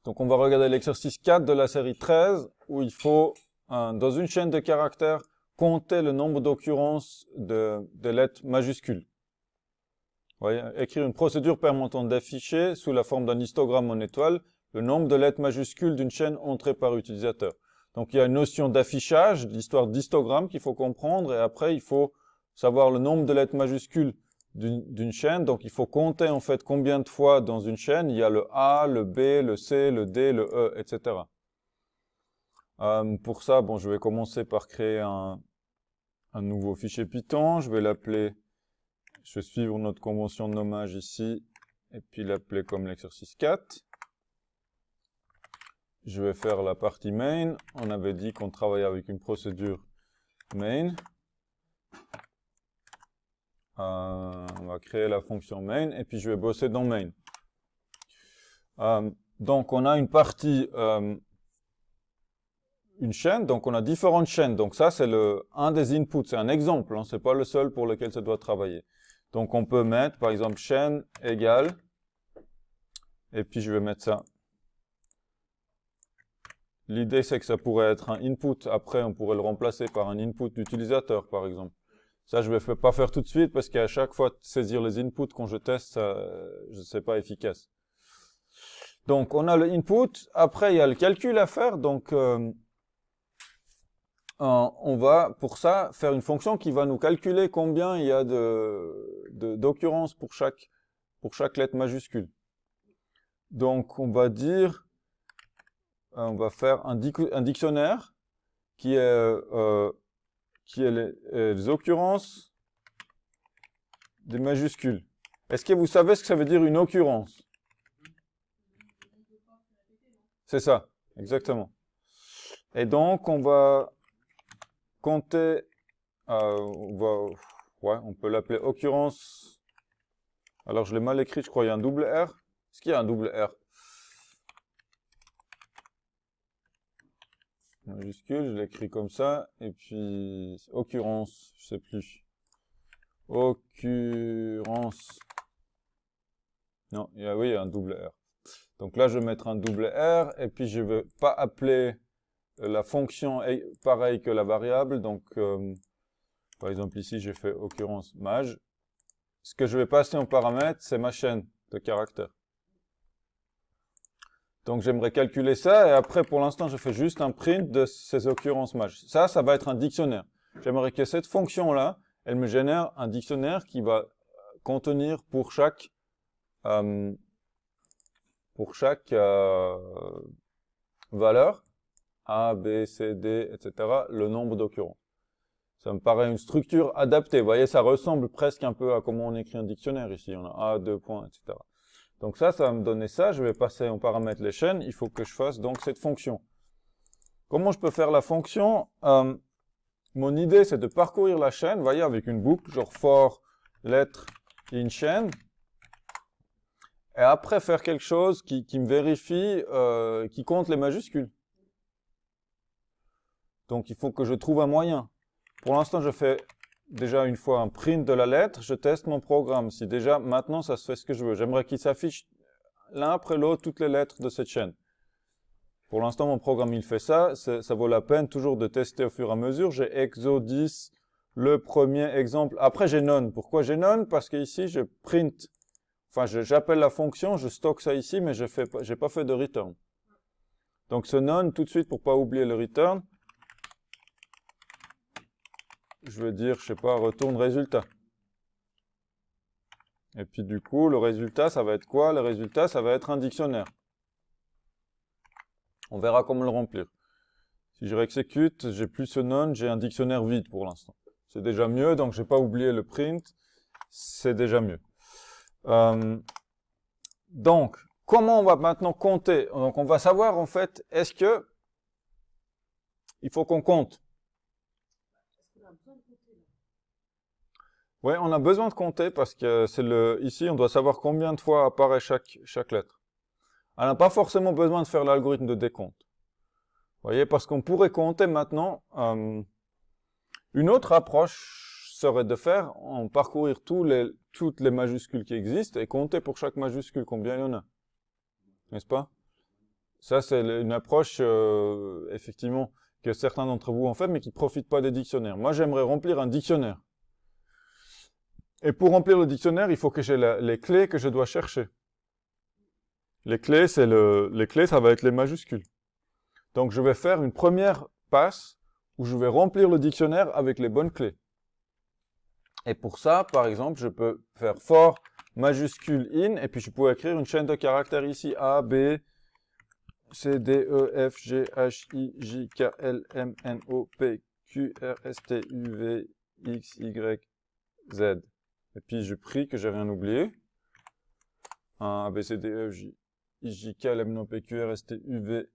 Donc on va regarder l'exercice 4 de la série 13, où il faut, dans une chaîne de caractères, compter le nombre d'occurrences de lettres majuscules. Vous voyez, écrire une procédure permettant d'afficher, sous la forme d'un histogramme en étoile, le nombre de lettres majuscules d'une chaîne entrée par utilisateur. Donc il y a une notion d'affichage, l'histoire d'histogramme qu'il faut comprendre, et après il faut savoir le nombre de lettres majuscules d'une chaîne. Donc il faut compter en fait combien de fois dans une chaîne il y a le A, le B, le C, le D, le E, etc. Pour ça, bon, je vais commencer par créer un nouveau fichier Python. Je vais l'appeler, je vais suivre notre convention de nommage ici, et puis l'appeler comme l'exercice 4. Je vais faire la partie main. On avait dit qu'on travaillait avec une procédure main. On va créer la fonction main, et puis je vais bosser dans main. Donc on a une partie, une chaîne, donc on a différentes chaînes. Donc ça c'est un des inputs, c'est un exemple, hein, c'est pas le seul pour lequel ça doit travailler. Donc on peut mettre par exemple chaîne égale, et puis je vais mettre ça. L'idée c'est que ça pourrait être un input, après on pourrait le remplacer par un input d'utilisateur par exemple. Ça je vais pas faire tout de suite parce qu'à chaque fois saisir les inputs quand je teste, ça, c'est pas efficace. Donc on a le input, après il y a le calcul à faire, donc on va pour ça faire une fonction qui va nous calculer combien il y a d'occurrences pour chaque lettre majuscule. Donc on va dire, on va faire un dictionnaire qui est les occurrences des majuscules. Est-ce que vous savez ce que ça veut dire une occurrence? C'est ça, exactement. Et donc on va compter, on peut l'appeler occurrence. Alors je l'ai mal écrit, je crois il y a un double R. Est-ce qu'il y a un double R? Majuscule, je l'écris comme ça, et puis occurrence, je sais plus. Occurrence. Non, il y a un double R. Donc là, je vais mettre un double R, et puis je ne vais pas appeler la fonction pareil que la variable. Donc, par exemple, ici, j'ai fait occurrence maj. Ce que je vais passer en paramètre, c'est ma chaîne de caractères. Donc, j'aimerais calculer ça, et après, pour l'instant, je fais juste un print de ces occurrences maj. Ça va être un dictionnaire. J'aimerais que cette fonction-là, elle me génère un dictionnaire qui va contenir pour chaque valeur, A, B, C, D, etc., le nombre d'occurrences. Ça me paraît une structure adaptée. Vous voyez, ça ressemble presque un peu à comment on écrit un dictionnaire ici. On a A, 2 points, etc. Donc ça va me donner ça. Je vais passer en paramètre les chaînes. Il faut que je fasse donc cette fonction. Comment je peux faire la fonction? Mon idée, c'est de parcourir la chaîne, vous voyez, avec une boucle, genre for, lettre, in chaîne. Et après, faire quelque chose qui me vérifie, qui compte les majuscules. Donc, il faut que je trouve un moyen. Pour l'instant, je fais déjà une fois un print de la lettre, je teste mon programme. Si déjà, maintenant, ça se fait ce que je veux. J'aimerais qu'il s'affiche l'un après l'autre toutes les lettres de cette chaîne. Pour l'instant, mon programme, il fait ça. Ça vaut la peine toujours de tester au fur et à mesure. J'ai exo 10, le premier exemple. Après, j'ai none. Pourquoi j'ai none? Parce qu'ici, je print. Enfin, j'appelle la fonction, je stocke ça ici, mais j'ai pas fait de return. Donc, ce none, tout de suite, pour pas oublier le return, je vais dire, je sais pas, retourne résultat. Et puis, du coup, le résultat, ça va être quoi? Le résultat, ça va être un dictionnaire. On verra comment le remplir. Si je réexécute, j'ai plus ce none, j'ai un dictionnaire vide pour l'instant. C'est déjà mieux, donc j'ai pas oublié le print. C'est déjà mieux. Donc, comment on va maintenant compter? Donc, on va savoir, en fait, est-ce que il faut qu'on compte? Oui, on a besoin de compter parce que ici, on doit savoir combien de fois apparaît chaque lettre. On n'a pas forcément besoin de faire l'algorithme de décompte. Vous voyez, parce qu'on pourrait compter maintenant. Une autre approche serait de parcourir toutes les majuscules qui existent et compter pour chaque majuscule combien il y en a. N'est-ce pas? Ça, c'est une approche, effectivement, que certains d'entre vous ont fait, mais qui ne profitent pas des dictionnaires. Moi, j'aimerais remplir un dictionnaire. Et pour remplir le dictionnaire, il faut que j'ai les clés que je dois chercher. Les clés, ça va être les majuscules. Donc, je vais faire une première passe où je vais remplir le dictionnaire avec les bonnes clés. Et pour ça, par exemple, je peux faire for majuscule in, et puis je peux écrire une chaîne de caractères ici, A, B, C, D, E, F, G, H, I, J, K, L, M, N, O, P, Q, R, S, T, U, V, X, Y, Z. Et puis je prie que j'ai rien oublié. A, B, C, D, E, F, J, I, J, K, L, M, N, O, P, Q, R, S, T, U, V.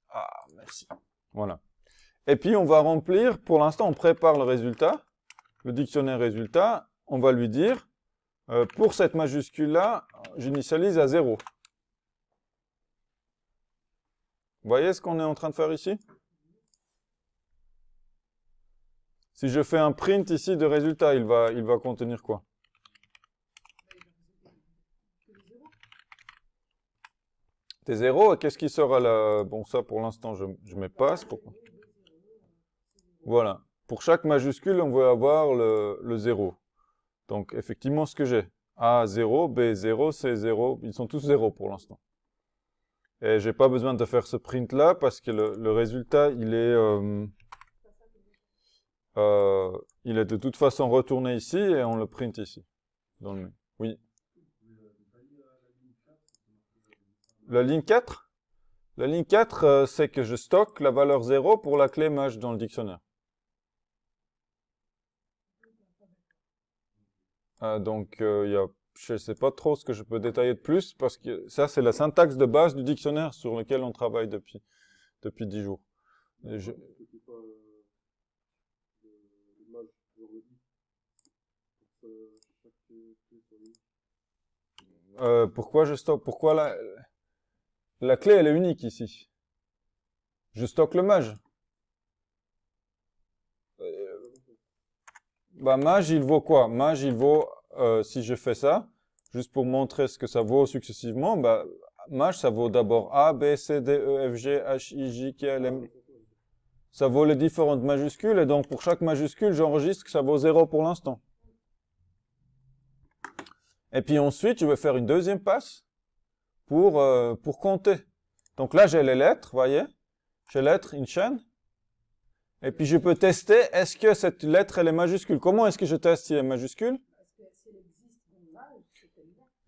Ah, merci. Voilà. Et puis on va remplir, pour l'instant on prépare le résultat, le dictionnaire résultat, on va lui dire, pour cette majuscule-là, j'initialise à 0. Vous voyez ce qu'on est en train de faire ici? Si je fais un print ici de résultat, il va contenir quoi? Des 0, et qu'est-ce qui sera là? Bon, ça pour l'instant, je m'efface. Voilà. Pour chaque majuscule, on va avoir le 0. Donc, effectivement, ce que j'ai. A, 0, B, 0, C, 0. Ils sont tous 0 pour l'instant. Et j'ai pas besoin de faire ce print-là parce que le résultat, il est de toute façon retourné ici et on le print ici. Oui. La ligne 4? La ligne 4, c'est que je stocke la valeur 0 pour la clé maj dans le dictionnaire. Donc, je ne sais pas trop ce que je peux détailler de plus, parce que ça, c'est la syntaxe de base du dictionnaire sur lequel on travaille depuis 10 jours. Pourquoi je stocke? Pourquoi la clé, elle est unique ici. Je stocke le maj. Bah, maj, il vaut quoi? Maj, il vaut, si je fais ça, juste pour montrer ce que ça vaut successivement, bah, maj, ça vaut d'abord A, B, C, D, E, F, G, H, I, J, K, L, M. Ça vaut les différentes majuscules, et donc pour chaque majuscule, j'enregistre que ça vaut 0 pour l'instant. Et puis ensuite, je vais faire une deuxième passe pour compter. Donc là, j'ai les lettres, vous voyez? J'ai lettre, une chaîne. Et puis je peux tester, est-ce que cette lettre, elle est majuscule? Comment est-ce que je teste si elle est majuscule?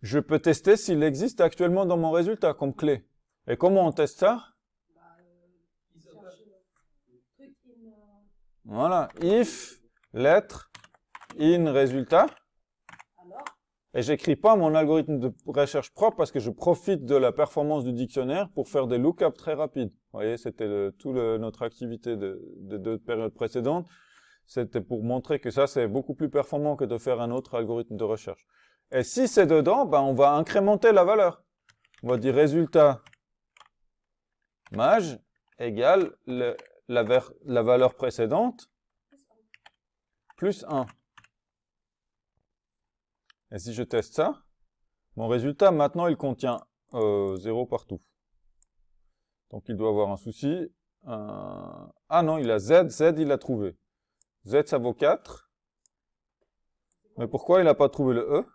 Je peux tester s'il existe actuellement dans mon résultat comme clé. Et comment on teste ça? Voilà, if, lettre, in, résultat. Et j'écris pas mon algorithme de recherche propre parce que je profite de la performance du dictionnaire pour faire des lookups très rapides. Vous voyez, c'était notre activité de 2 périodes précédentes. C'était pour montrer que ça, c'est beaucoup plus performant que de faire un autre algorithme de recherche. Et si c'est dedans, ben, on va incrémenter la valeur. On va dire résultat maj égale la valeur précédente plus 1. Et si je teste ça, mon résultat, maintenant, il contient 0 partout. Donc, il doit avoir un souci. Ah non, il a Z. Z, il l'a trouvé. Z, ça vaut 4. Mais pourquoi il n'a pas trouvé le E?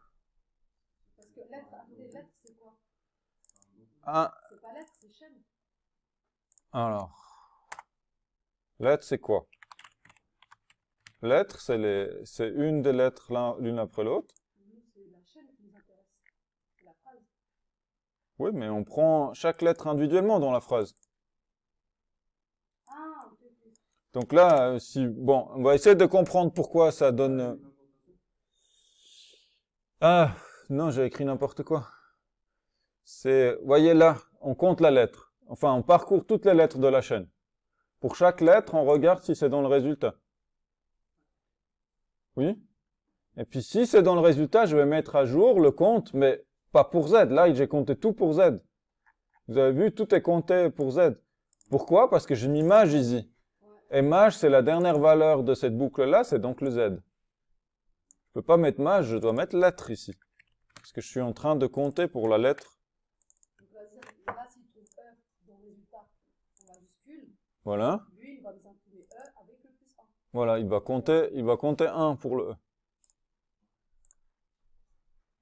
Parce que lettre, c'est quoi? C'est pas lettre, c'est chaîne. Alors, lettre, c'est quoi? Lettre, c'est une des lettres l'une après l'autre. C'est la chaîne qui nous intéresse. C'est la phrase. Oui, mais on prend chaque lettre individuellement dans la phrase. Ah, ok. Donc là, bon, on va essayer de comprendre pourquoi ça donne... Ah, non, j'ai écrit n'importe quoi. Voyez là, on compte la lettre. Enfin, on parcourt toutes les lettres de la chaîne. Pour chaque lettre, on regarde si c'est dans le résultat. Oui? Et puis si c'est dans le résultat, je vais mettre à jour le compte, mais pas pour Z. Là, j'ai compté tout pour Z. Vous avez vu, tout est compté pour Z. Pourquoi? Parce que j'ai mis maj ici. Et maj, c'est la dernière valeur de cette boucle-là, c'est donc le Z. Je peux pas mettre maj, je dois mettre lettre ici. Parce que je suis en train de compter pour la lettre. Donc là, s'il trouve E dans le résultat en majuscule, Voilà. lui, il va nous imprimer E avec le plus 1. Voilà, il va compter 1 pour le E.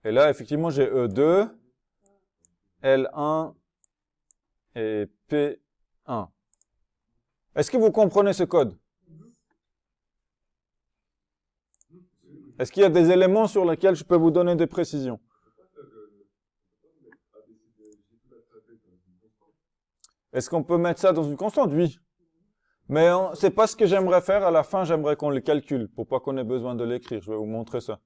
Et là, effectivement, j'ai E2, L1 et P1. Est-ce que vous comprenez ce code? Est-ce qu'il y a des éléments sur lesquels je peux vous donner des précisions? Est-ce qu'on peut mettre ça dans une constante? Oui. Mais c'est pas ce que j'aimerais faire. À la fin, j'aimerais qu'on le calcule pour pas qu'on ait besoin de l'écrire. Je vais vous montrer ça.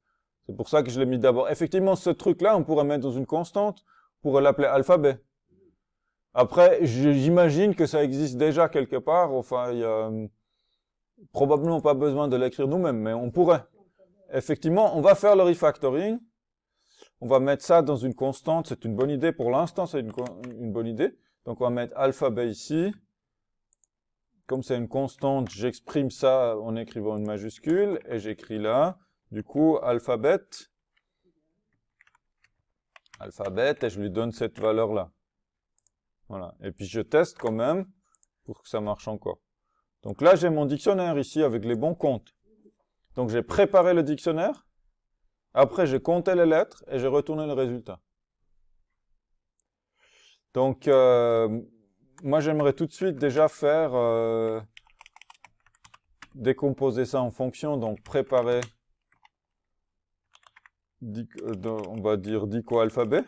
C'est pour ça que je l'ai mis d'abord. Effectivement, ce truc-là, on pourrait mettre dans une constante, on pourrait l'appeler alphabet. Après, j'imagine que ça existe déjà quelque part. Enfin, il y a probablement pas besoin de l'écrire nous-mêmes, mais on pourrait. Effectivement, on va faire le refactoring. On va mettre ça dans une constante. C'est une bonne idée. Pour l'instant, c'est une bonne idée. Donc, on va mettre alphabet ici. Comme c'est une constante, j'exprime ça en écrivant une majuscule. Et j'écris là. Du coup, alphabet. Et je lui donne cette valeur-là. Voilà. Et puis, je teste quand même pour que ça marche encore. Donc là, j'ai mon dictionnaire ici avec les bons comptes. Donc, j'ai préparé le dictionnaire. Après, j'ai compté les lettres et j'ai retourné le résultat. Donc, moi, j'aimerais tout de suite déjà faire décomposer ça en fonctions. Donc, préparer, on va dire dico alphabet,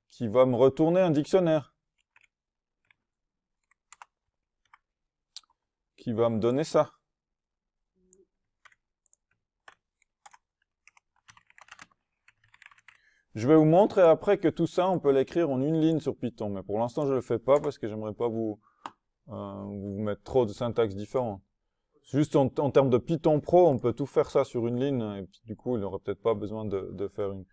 qui va me retourner un dictionnaire, qui va me donner ça. Je vais vous montrer après que tout ça, on peut l'écrire en une ligne sur Python. Mais pour l'instant, je ne le fais pas parce que j'aimerais pas vous mettre trop de syntaxes différentes. Juste en termes de Python Pro, on peut tout faire ça sur une ligne. Et puis, du coup, il n'aurait peut-être pas besoin de faire une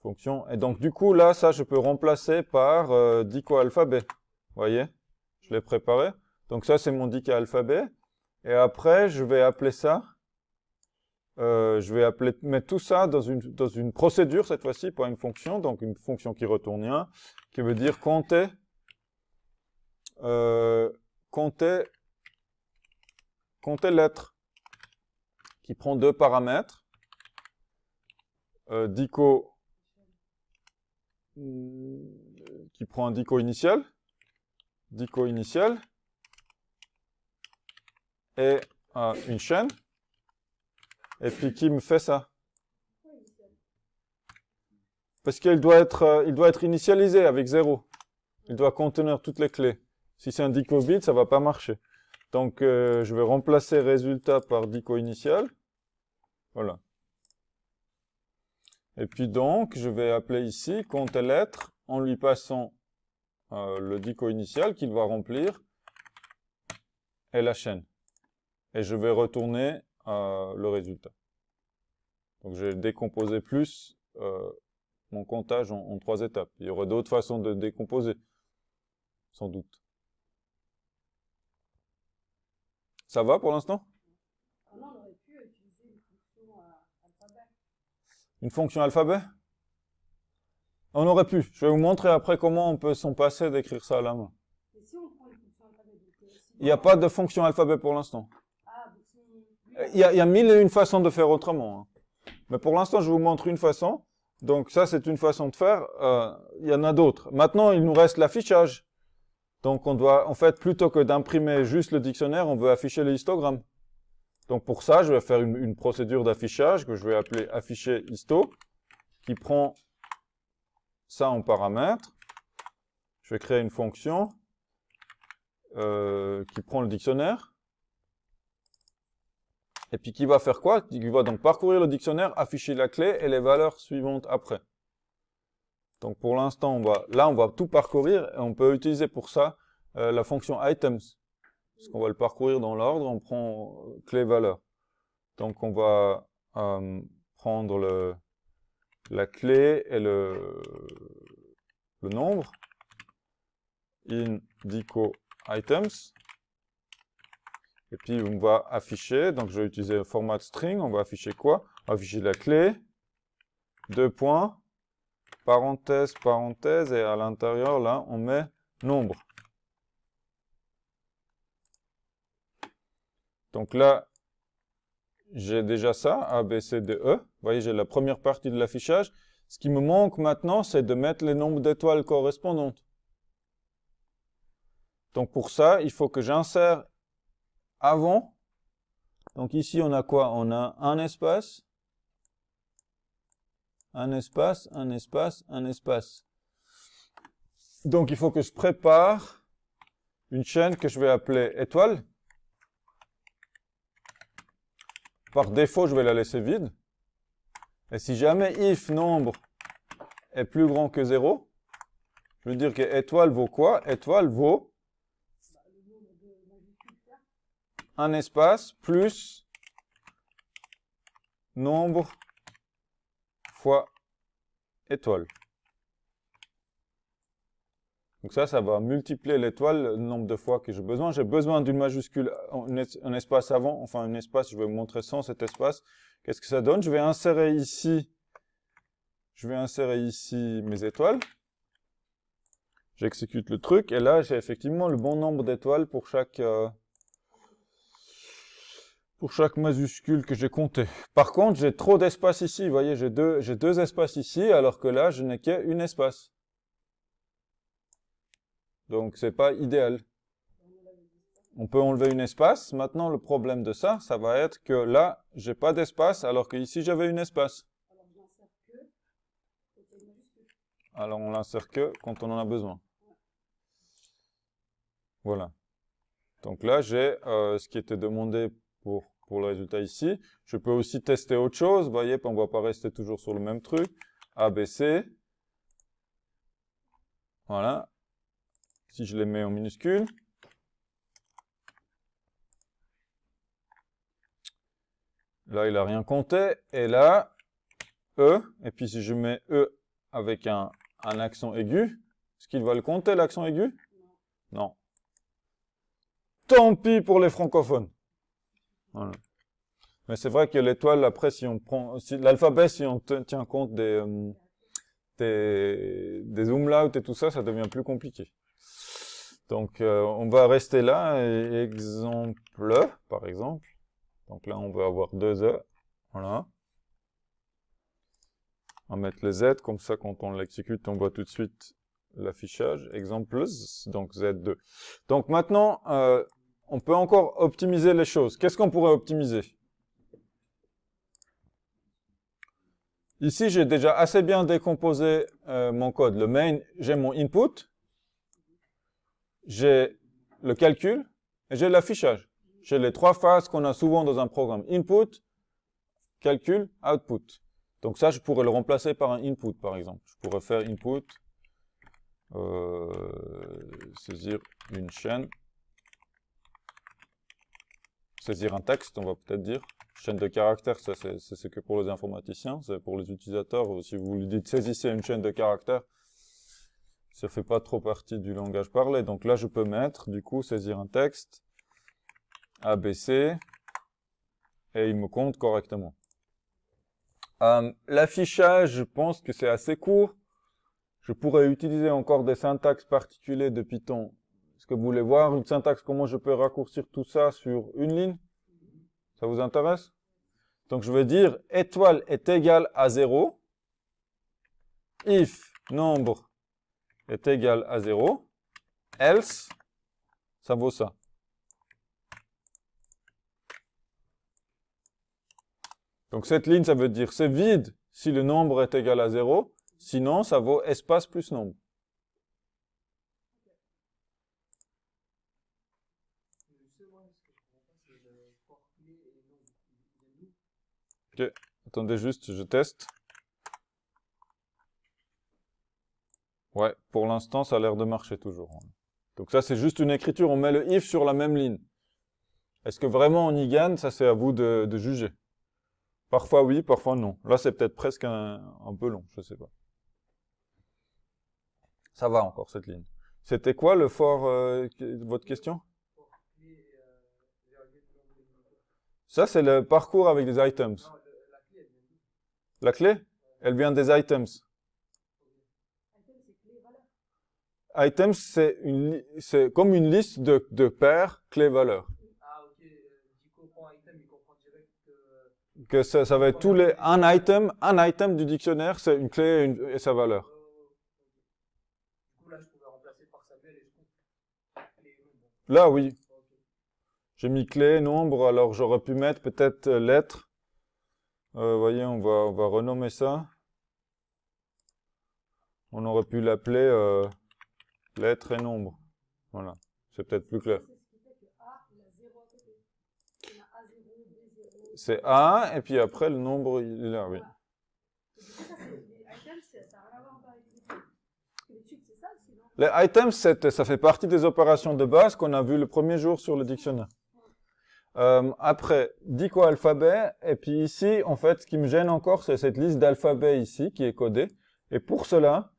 fonction. Et donc, du coup, là, ça, je peux remplacer par dico alphabet. Vous voyez? Je l'ai préparé. Donc, ça, c'est mon dico alphabet. Et après, je vais appeler ça... mettre tout ça dans une procédure, cette fois-ci, pas une fonction, donc une fonction qui retourne 1, qui veut dire compter lettres, qui prend deux paramètres, dico, qui prend un dico initial, et une chaîne, et puis qui me fait ça. Parce qu'il doit être initialisé avec 0. Il doit contenir toutes les clés. Si c'est un dico vide, ça va pas marcher. Donc, je vais remplacer résultat par dico initial. Voilà. Et puis donc, je vais appeler ici compter lettres en lui passant le dico initial qu'il va remplir et la chaîne. Et je vais retourner le résultat. Donc, je vais décomposer plus mon comptage en 3 étapes. Il y aurait d'autres façons de décomposer, sans doute. Ça va pour l'instant? On aurait pu utiliser une fonction alphabet. Une fonction alphabet? On aurait pu. Je vais vous montrer après comment on peut s'en passer d'écrire ça à la main. Et si on prend une fonction alphabet, Il n'y a pas de fonction alphabet pour l'instant. Ah, donc Il y a mille et une façons de faire autrement. Hein. Mais pour l'instant, je vous montre une façon. Donc ça, c'est une façon de faire. Il y en a d'autres. Maintenant, il nous reste l'affichage. Donc on doit, en fait, plutôt que d'imprimer juste le dictionnaire, on veut afficher le histogramme. Donc pour ça, je vais faire une procédure d'affichage que je vais appeler afficher histo, qui prend ça en paramètre. Je vais créer une fonction qui prend le dictionnaire. Et puis qui va faire quoi? Qui va donc parcourir le dictionnaire, afficher la clé et les valeurs suivantes après. Donc pour l'instant, on va tout parcourir et on peut utiliser pour ça la fonction items. Parce qu'on va le parcourir dans l'ordre, on prend clé-valeur. Donc on va prendre la clé et le nombre. In dico items. Et puis on va afficher, donc je vais utiliser le format string, on va afficher quoi? On va afficher la clé, 2 points, parenthèse, parenthèse, et à l'intérieur, là, on met nombre. Donc là, j'ai déjà ça, A, B, C, D, E. Vous voyez, j'ai la première partie de l'affichage. Ce qui me manque maintenant, c'est de mettre les nombres d'étoiles correspondantes. Donc pour ça, il faut que j'insère avant. Donc ici, on a quoi? On a un espace, un espace, un espace, un espace. Donc il faut que je prépare une chaîne que je vais appeler étoile. Par défaut, je vais la laisser vide. Et si jamais if nombre est plus grand que 0, je veux dire que étoile vaut quoi? Étoile vaut un espace plus nombre fois étoile. Donc ça va multiplier l'étoile, le nombre de fois que j'ai besoin. J'ai besoin d'une majuscule, un espace avant, enfin un espace, je vais vous montrer sans cet espace. Qu'est-ce que ça donne? Je vais insérer ici mes étoiles. J'exécute le truc, et là j'ai effectivement le bon nombre d'étoiles pour chaque majuscule que j'ai compté. Par contre, j'ai trop d'espace ici. Vous voyez, j'ai deux espaces ici, alors que là, je n'ai qu'un espace. Donc, c'est pas idéal. On peut enlever un espace. Maintenant, le problème de ça, ça va être que là, j'ai pas d'espace, alors que ici, j'avais un espace. Alors, on l'insère que quand on en a besoin. Voilà. Donc là, j'ai ce qui était demandé pour le résultat ici. Je peux aussi tester autre chose. Vous voyez, on ne va pas rester toujours sur le même truc. A, B, C. Voilà. Si je les mets en minuscules. Là, il n'a rien compté. Et là, E. Et puis si je mets E avec un accent aigu, est-ce qu'il va le compter, l'accent aigu? Non. Tant pis pour les francophones. Voilà. Mais c'est vrai que l'étoile, après, si on prend, l'alphabet, si on tient compte des umlauts et tout ça, ça devient plus compliqué. Donc, on va rester là, exemple, par exemple. Donc là, on va avoir deux E. Voilà. On va mettre les Z, comme ça, quand on l'exécute, on voit tout de suite l'affichage. Exemples, donc Z2. Donc maintenant, on peut encore optimiser les choses. Qu'est-ce qu'on pourrait optimiser? Ici, j'ai déjà assez bien décomposé mon code. Le main, j'ai mon input, j'ai le calcul et j'ai l'affichage. J'ai les trois phases qu'on a souvent dans un programme. Input, calcul, output. Donc ça, je pourrais le remplacer par un input, par exemple. Je pourrais faire input, saisir une chaîne, saisir un texte, on va peut-être dire. Chaîne de caractères, ça c'est que pour les informaticiens, c'est pour les utilisateurs. Si vous lui dites saisissez une chaîne de caractères, ça fait pas trop partie du langage parlé. Donc là, je peux mettre, du coup, saisir un texte, ABC, et il me compte correctement. L'affichage, je pense que c'est assez court. Je pourrais utiliser encore des syntaxes particuliers de Python. Est-ce que vous voulez voir une syntaxe, comment je peux raccourcir tout ça sur une ligne? Ça vous intéresse? Donc je vais dire étoile est égal à 0. If nombre est égal à 0. Else, ça vaut ça. Donc cette ligne, ça veut dire c'est vide si le nombre est égal à 0. Sinon, ça vaut espace plus nombre. Ok, attendez juste, je teste. Ouais, pour l'instant, ça a l'air de marcher toujours. Donc ça, c'est juste une écriture, on met le if sur la même ligne. Est-ce que vraiment on y gagne? Ça, c'est à vous de juger. Parfois oui, parfois non. Là, c'est peut-être presque un peu long, je sais pas. Ça va encore, cette ligne. C'était quoi le fort de votre question? Ça, c'est le parcours avec des items. La clé? Elle vient des items. c'est clé-valeur. Item, c'est comme une liste de paires clés-valeurs. Ah, ok. Dico.item, il comprend direct que. Que ça va être tous les, un item du dictionnaire, c'est une clé et sa valeur. Du coup, là, je pouvais remplacer par Samuel et je trouve les nombres. Là, oui. Ok. J'ai mis clé, nombre, alors j'aurais pu mettre peut-être lettres. Voyez, on va renommer ça. On aurait pu l'appeler lettres et nombre. Voilà, c'est peut-être plus clair. C'est ce qui fait que A, il a 0 à côté. Il a A0, B0. C'est A, et puis après le nombre, il est là, oui. Voilà. Et du coup, ça, c'est les items, ça n'a rien à voir avec les trucs. L'étude, c'est ça aussi, non? Les items, ça fait partie des opérations de base qu'on a vu le premier jour sur le dictionnaire. Après, dico alphabet, et puis ici, en fait, ce qui me gêne encore, c'est cette liste d'alphabets ici, qui est codée. Et pour cela,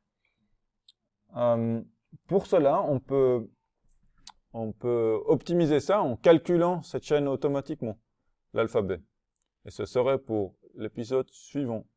on peut optimiser ça en calculant cette chaîne automatiquement, l'alphabet. Et ce serait pour l'épisode suivant.